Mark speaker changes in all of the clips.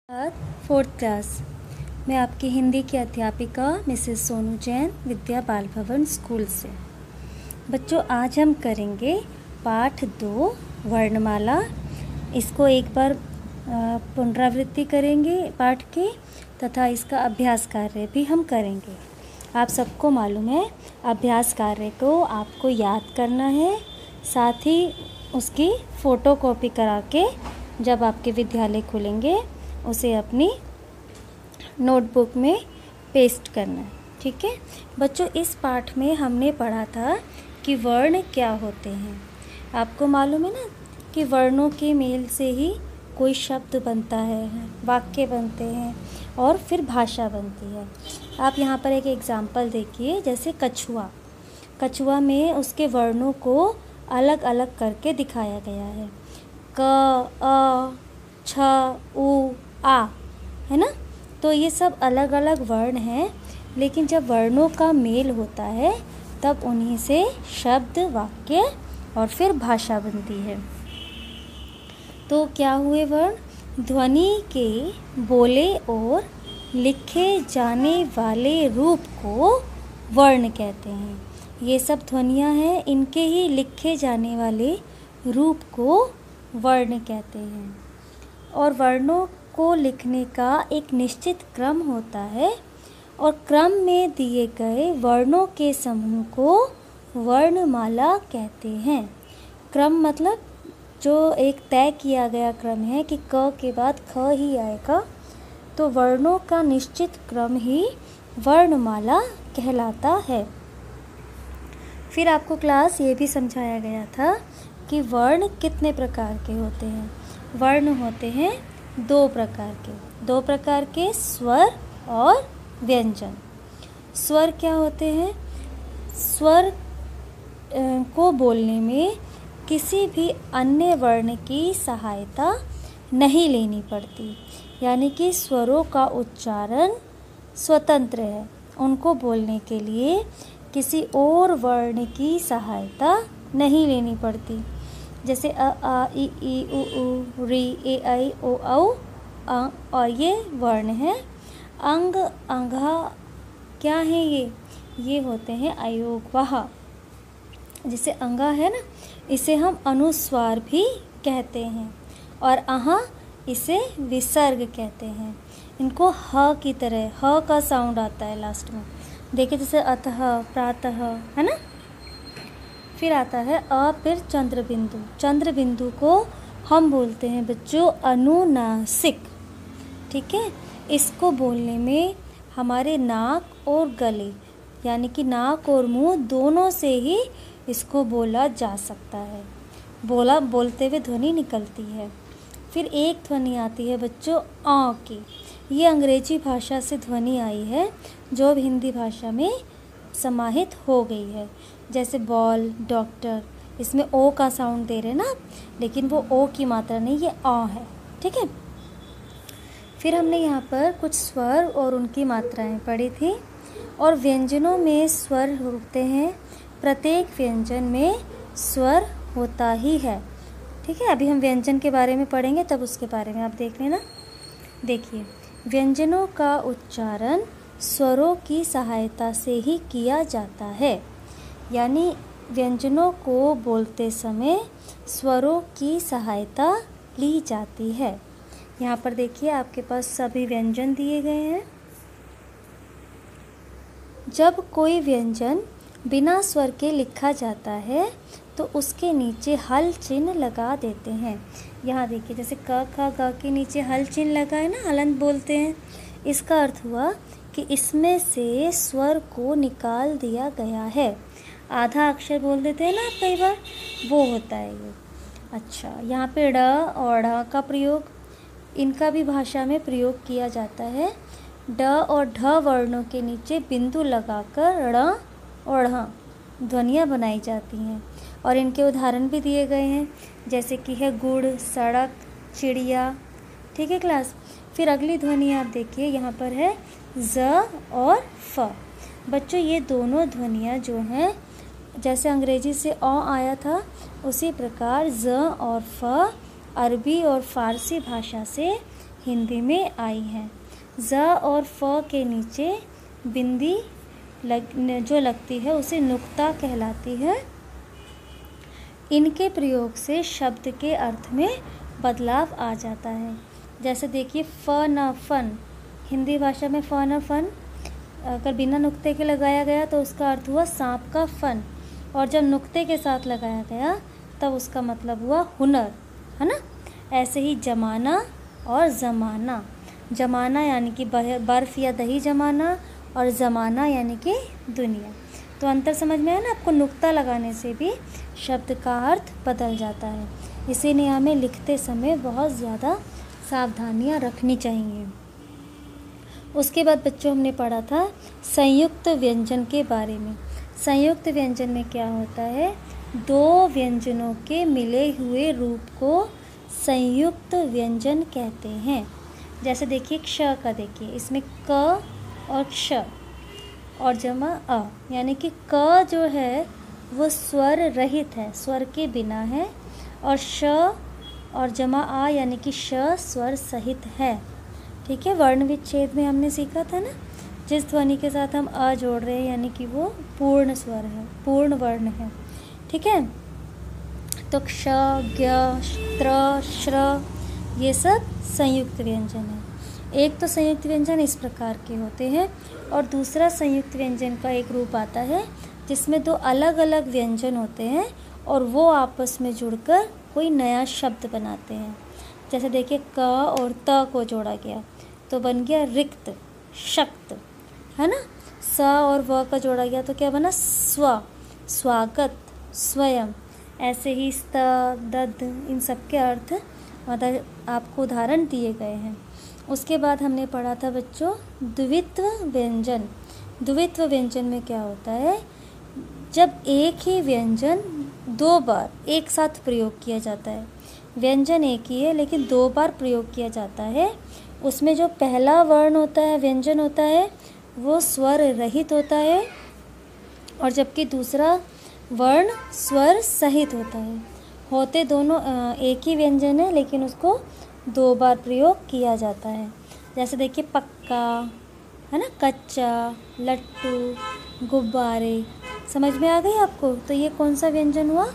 Speaker 1: Fourth class. मैं आपकी हिंदी की अध्यापिका मिसेस सोनू जैन, विद्या बाल भवन स्कूल से। बच्चों, आज हम करेंगे पाठ 2 वर्णमाला। इसको एक बार पुनरावृत्ति करेंगे पाठ के, तथा इसका अभ्यास कार्य भी हम करेंगे। आप सबको मालूम है, अभ्यास कार्य को आपको याद करना है, साथ ही उसकी फ़ोटोकॉपी करा के जब आपके विद्यालय खुलेंगे उसे अपनी नोटबुक में पेस्ट करना है। ठीक है बच्चों, इस पाठ में हमने पढ़ा था कि वर्ण क्या होते हैं। आपको मालूम है ना कि वर्णों के मेल से ही कोई शब्द बनता है, वाक्य बनते हैं और फिर भाषा बनती है। आप यहाँ पर एक एग्जाम्पल देखिए, जैसे कछुआ। कछुआ में उसके वर्णों को अलग अलग करके दिखाया गया है। क, अ, छ, उ, आ, है ना। तो ये सब अलग अलग वर्ण हैं, लेकिन जब वर्णों का मेल होता है तब उन्हीं से शब्द, वाक्य और फिर भाषा बनती है। तो क्या हुए वर्ण? ध्वनि के बोले और लिखे जाने वाले रूप को वर्ण कहते हैं। ये सब ध्वनियाँ हैं, इनके ही लिखे जाने वाले रूप को वर्ण कहते हैं। और वर्णों को लिखने का एक निश्चित क्रम होता है, और क्रम में दिए गए वर्णों के समूह को वर्णमाला कहते हैं। क्रम मतलब जो एक तय किया गया क्रम है कि क के बाद ख ही आएगा, तो वर्णों का निश्चित क्रम ही वर्णमाला कहलाता है। फिर आपको क्लास ये भी समझाया गया था कि वर्ण कितने प्रकार के होते हैं। वर्ण होते हैं दो प्रकार के, स्वर और व्यंजन। स्वर क्या होते हैं? स्वर को बोलने में किसी भी अन्य वर्ण की सहायता नहीं लेनी पड़ती, यानी कि स्वरों का उच्चारण स्वतंत्र है। उनको बोलने के लिए किसी और वर्ण की सहायता नहीं लेनी पड़ती। जैसे अ, आ, इ, उ, ऊ, ऋ, ए, ऐ, ओ, औ, और ये वर्ण हैं। अंग, अंघा क्या है ये होते हैं अयोगवाह। जैसे अंगा है ना, इसे हम अनुस्वार भी कहते हैं, और अहा इसे विसर्ग कहते हैं। इनको ह की तरह, ह का साउंड आता है लास्ट में। देखिए जैसे अतः, प्रातः, है ना। फिर आता है अ, फिर चंद्रबिंदु। चंद्रबिंदु को हम बोलते हैं बच्चों अनुनासिक। ठीक है, इसको बोलने में हमारे नाक और गले, यानी कि नाक और मुंह दोनों से ही इसको बोला जा सकता है। बोलते हुए ध्वनि निकलती है। फिर एक ध्वनि आती है बच्चों अ की। ये अंग्रेजी भाषा से ध्वनि आई है, जो अब हिंदी भाषा में समाहित हो गई है। जैसे बॉल, डॉक्टर, इसमें ओ का साउंड दे रहे हैं ना, लेकिन वो ओ की मात्रा नहीं, ये अ है। ठीक है, फिर हमने यहाँ पर कुछ स्वर और उनकी मात्राएं पढ़ी थी। और व्यंजनों में स्वर होते हैं, प्रत्येक व्यंजन में स्वर होता ही है। ठीक है, अभी हम व्यंजन के बारे में पढ़ेंगे, तब उसके बारे में आप देख लेना। देखिए, व्यंजनों का उच्चारण स्वरों की सहायता से ही किया जाता है, यानी व्यंजनों को बोलते समय स्वरों की सहायता ली जाती है। यहाँ पर देखिए, आपके पास सभी व्यंजन दिए गए हैं। जब कोई व्यंजन बिना स्वर के लिखा जाता है तो उसके नीचे हल चिन्ह लगा देते हैं। यहाँ देखिए, जैसे क, ख, ग के नीचे हल चिन्ह लगा है ना, हलंत बोलते हैं। इसका अर्थ हुआ कि इसमें से स्वर को निकाल दिया गया है। आधा अक्षर बोल देते हैं ना आप कई बार, वो होता है ये। अच्छा, यहाँ पे ड़ और ढ का प्रयोग, इनका भी भाषा में प्रयोग किया जाता है। ड और ढ वर्णों के नीचे बिंदु लगाकर ड़ और ढ़ ध्वनियाँ बनाई जाती हैं, और इनके उदाहरण भी दिए गए हैं, जैसे कि है गुड़, सड़क, चिड़िया। ठीक है क्लास। फिर अगली ध्वनि आप देखिए, यहाँ पर है ज और फ। बच्चों, ये दोनों ध्वनियाँ जो हैं, जैसे अंग्रेजी से अ आया था, उसी प्रकार ज और फ अरबी और फारसी भाषा से हिंदी में आई हैं। ज और फ के नीचे बिंदी जो लगती है उसे नुक्ता कहलाती है। इनके प्रयोग से शब्द के अर्थ में बदलाव आ जाता है। जैसे देखिए फ न फन, हिंदी भाषा में फ न फन अगर बिना नुक्ते के लगाया गया तो उसका अर्थ हुआ सांप का फन, और जब नुक्ते के साथ लगाया गया तब उसका मतलब हुआ हुनर, है ना। ऐसे ही जमाना और ज़माना, जमाना यानी कि बर्फ़ या दही जमाना, और ज़माना यानी कि दुनिया। तो अंतर समझ में आया ना आपको, नुक्ता लगाने से भी शब्द का अर्थ बदल जाता है। इसीलिए हमें लिखते समय बहुत ज़्यादा सावधानियाँ रखनी चाहिए। उसके बाद बच्चों हमने पढ़ा था संयुक्त व्यंजन के बारे में। संयुक्त व्यंजन में क्या होता है, दो व्यंजनों के मिले हुए रूप को संयुक्त व्यंजन कहते हैं। जैसे देखिए क्ष का, देखिए इसमें क और क्ष और जमा अ, यानी कि क जो है वो स्वर रहित है, स्वर के बिना है, और श और जमा आ यानी कि श स्वर सहित है। ठीक है, वर्ण विच्छेद में हमने सीखा था ना, जिस ध्वनि के साथ हम अ जोड़ रहे हैं यानी कि वो पूर्ण स्वर है, पूर्ण वर्ण है। ठीक है, तो क्ष, ज्ञ, त्र, श्र ये सब संयुक्त व्यंजन है। एक तो संयुक्त व्यंजन इस प्रकार के होते हैं, और दूसरा संयुक्त व्यंजन का एक रूप आता है जिसमें दो अलग अलग व्यंजन होते हैं और वो आपस में जुड़कर कोई नया शब्द बनाते हैं। जैसे देखिए क और त को जोड़ा गया तो बन गया रिक्त, शक्त, है ना। स और व का जोड़ा गया तो क्या बना, स्व, स्वागत, स्वयं। ऐसे ही स्त, दद, इन सब के अर्थ मतलब आपको उदाहरण दिए गए हैं। उसके बाद हमने पढ़ा था बच्चों द्वित्व व्यंजन। द्वित्व व्यंजन में क्या होता है, जब एक ही व्यंजन दो बार एक साथ प्रयोग किया जाता है। व्यंजन एक ही है लेकिन दो बार प्रयोग किया जाता है। उसमें जो पहला वर्ण होता है, व्यंजन होता है, वो स्वर रहित होता है, और जबकि दूसरा वर्ण स्वर सहित होता है। होते दोनों एक ही व्यंजन है लेकिन उसको दो बार प्रयोग किया जाता है। जैसे देखिए पक्का, है ना, कच्चा, लट्टू, गुब्बारे। समझ में आ गई आपको, तो ये कौन सा व्यंजन हुआ,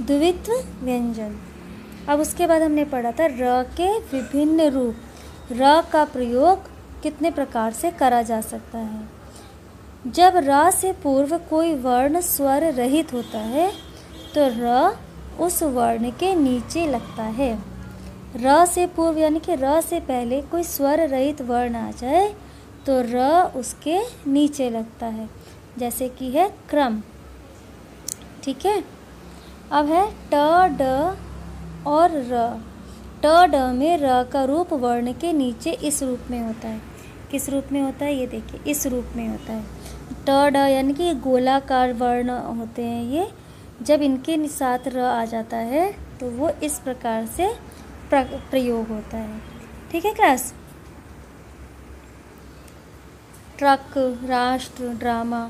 Speaker 1: द्वित्व व्यंजन। अब उसके बाद हमने पढ़ा था र के विभिन्न रूप। र का प्रयोग कितने प्रकार से करा जा सकता है। जब र से पूर्व कोई वर्ण स्वर रहित होता है तो र उस वर्ण के नीचे लगता है। र से पूर्व यानी कि र से पहले कोई स्वर रहित वर्ण आ जाए तो र उसके नीचे लगता है, जैसे कि है क्रम। ठीक है, अब है ट, ड और र। ट, ड में र का रूप वर्ण के नीचे इस रूप में होता है। किस रूप में होता है, ये देखिए इस रूप में होता है। ट, ड यानी कि ये गोलाकार वर्ण होते हैं, ये जब इनके साथ र आ जाता है तो वो इस प्रकार से प्रयोग होता है। ठीक है क्लास। ट्रक, राष्ट्र, ड्रामा।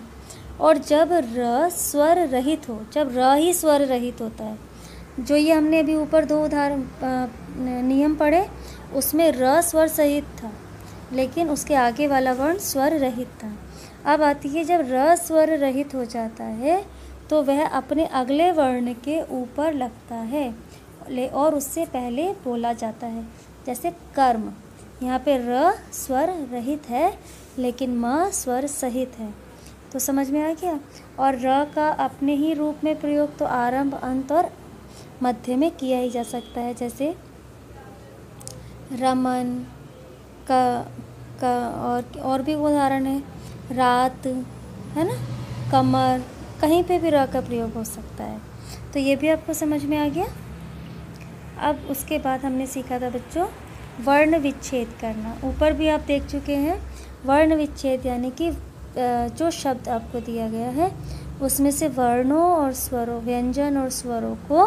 Speaker 1: और जब र स्वर रहित हो, जब र ही स्वर रहित होता है, जो ये हमने अभी ऊपर दो उदाहरण नियम पढ़े उसमें र स्वर सहित था लेकिन उसके आगे वाला वर्ण स्वर रहित था। अब आती है जब र स्वर रहित हो जाता है तो वह अपने अगले वर्ण के ऊपर लगता है और उससे पहले बोला जाता है। जैसे कर्म, यहाँ पे र स्वर रहित है लेकिन म स्वर सहित है। तो समझ में आ गया। और र का अपने ही रूप में प्रयोग तो आरंभ, अंत और मध्य में किया ही जा सकता है। जैसे रमन का और भी उदाहरण है, रात, है ना, कमर, कहीं पे भी र का प्रयोग हो सकता है। तो ये भी आपको समझ में आ गया। अब उसके बाद हमने सीखा था बच्चों वर्ण विच्छेद करना। ऊपर भी आप देख चुके हैं। वर्ण विच्छेद यानी कि जो शब्द आपको दिया गया है उसमें से वर्णों और स्वरों, व्यंजन और स्वरों को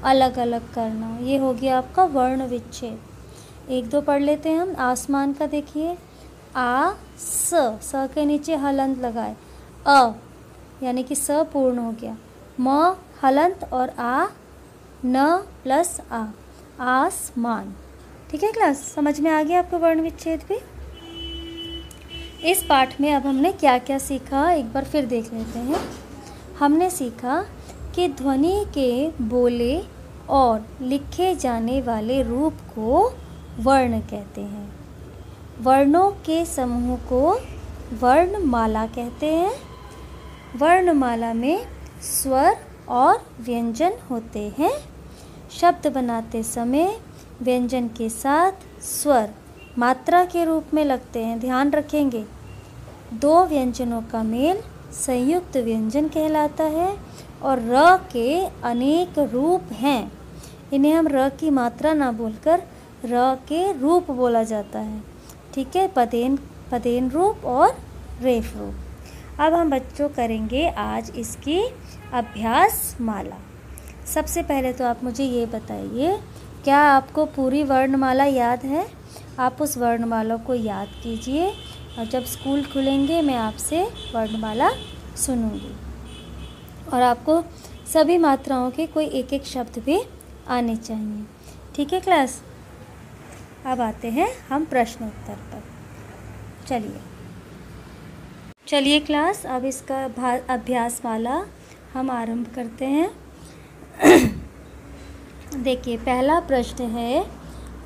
Speaker 1: अलग अलग करना, ये हो गया आपका वर्ण विच्छेद। एक दो पढ़ लेते हैं हम। आसमान का देखिए, आ स के नीचे हलंत लगाए, अ यानी कि स पूर्ण हो गया, म हलंत और आ न प्लस आ, आसमान। ठीक है क्लास, समझ में आ गया आपको वर्ण विच्छेद भी। इस पाठ में अब हमने क्या क्या सीखा एक बार फिर देख लेते हैं। हमने सीखा कि ध्वनि के बोले और लिखे जाने वाले रूप को वर्ण कहते हैं। वर्णों के समूह को वर्णमाला कहते हैं। वर्णमाला में स्वर और व्यंजन होते हैं। शब्द बनाते समय व्यंजन के साथ स्वर मात्रा के रूप में लगते हैं, ध्यान रखेंगे। दो व्यंजनों का मेल संयुक्त व्यंजन कहलाता है और र के अनेक रूप हैं। इन्हें हम र की मात्रा ना बोलकर र के रूप बोला जाता है, ठीक है। पदेन रूप और रेफ रूप। अब हम बच्चों करेंगे आज इसकी अभ्यास माला। सबसे पहले तो आप मुझे ये बताइए, क्या आपको पूरी वर्णमाला याद है? आप उस वर्णमाला को याद कीजिए और जब स्कूल खुलेंगे मैं आपसे वर्णमाला सुनूंगी और आपको सभी मात्राओं के कोई एक एक शब्द भी आने चाहिए, ठीक है क्लास। अब आते हैं हम प्रश्न उत्तर पर। चलिए क्लास, अब इसका अभ्यास वाला हम आरंभ करते हैं। देखिए, पहला प्रश्न है,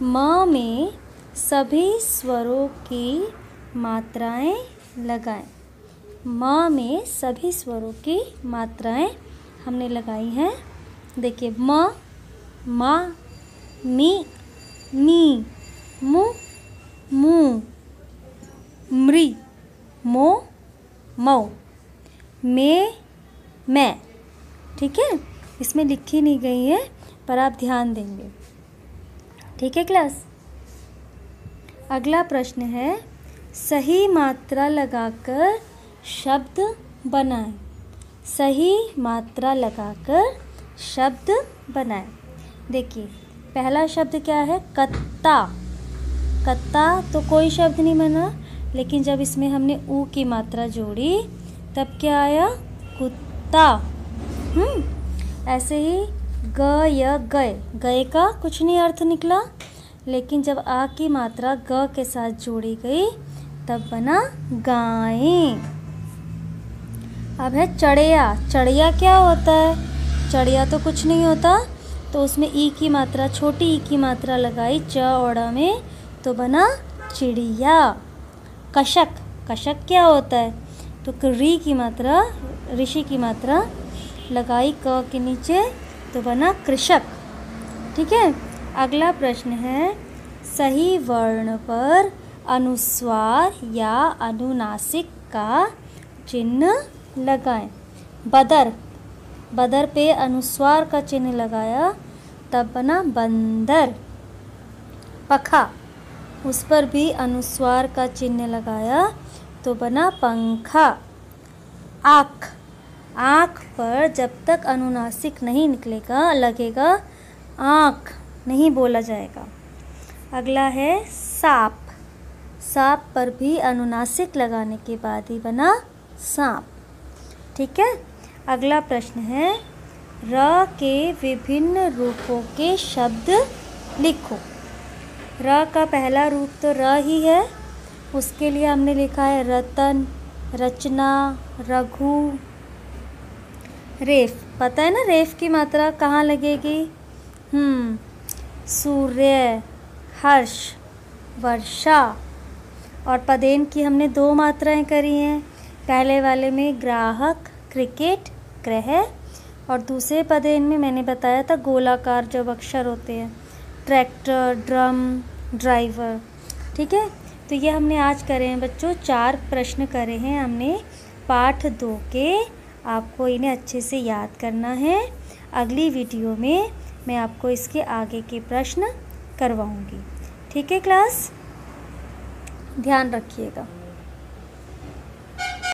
Speaker 1: म में सभी स्वरों की मात्राएं लगाएं। म में सभी स्वरों की मात्राएं हमने लगाई हैं। देखिए, म, मा, मी, नी, मु, मू, मृ, मो, मौ, में, मैं, ठीक है। इसमें लिखी नहीं गई है पर आप ध्यान देंगे, ठीक है क्लास। अगला प्रश्न है, सही मात्रा लगाकर शब्द बनाएं। सही मात्रा लगाकर शब्द बनाएं। देखिए, पहला शब्द क्या है? कत्ता। कत्ता तो कोई शब्द नहीं बना, लेकिन जब इसमें हमने ऊ की मात्रा जोड़ी तब क्या आया? कुत्ता। ऐसे ही ग या गए, गए का कुछ नहीं अर्थ निकला, लेकिन जब आ की मात्रा ग के साथ जोड़ी गई तब बना गायें। अब है चढ़िया। चढ़िया क्या होता है? चढ़िया तो कुछ नहीं होता, तो उसमें ई की मात्रा, छोटी ई की मात्रा लगाई च और ड़ में तो बना चिड़िया। कशक। कशक क्या होता है? तो री की मात्रा, ऋषि की मात्रा लगाई क के नीचे तो बना कृषक, ठीक है। अगला प्रश्न है, सही वर्ण पर अनुस्वार या अनुनासिक का चिन्ह लगाएं। बदर। बदर पे अनुस्वार का चिन्ह लगाया तब बना बंदर। पखा, उस पर भी अनुस्वार का चिन्ह लगाया तो बना पंखा। आँख। आँख पर जब तक अनुनासिक नहीं निकलेगा लगेगा आँख, नहीं बोला जाएगा। अगला है सांप। सांप पर भी अनुनासिक लगाने के बाद ही बना सांप, ठीक है। अगला प्रश्न है, र के विभिन्न रूपों के शब्द लिखो। र का पहला रूप तो र ही है, उसके लिए हमने लिखा है रतन, रचना, रघु। रेफ, पता है ना रेफ की मात्रा कहाँ लगेगी? सूर्य, हर्ष, वर्षा। और पदेन की हमने दो मात्राएं करी हैं। पहले वाले में ग्राहक, क्रिकेट, ग्रह, और दूसरे पदेन में मैंने बताया था गोलाकार जब अक्षर होते हैं, ट्रैक्टर, ड्रम, ड्राइवर, ठीक है। तो ये हमने आज करे हैं बच्चों, 4 प्रश्न करे हैं हमने पाठ 2 के। आपको इन्हें अच्छे से याद करना है। अगली वीडियो में मैं आपको इसके आगे के प्रश्न करवाऊंगी, ठीक है क्लास, ध्यान रखिएगा।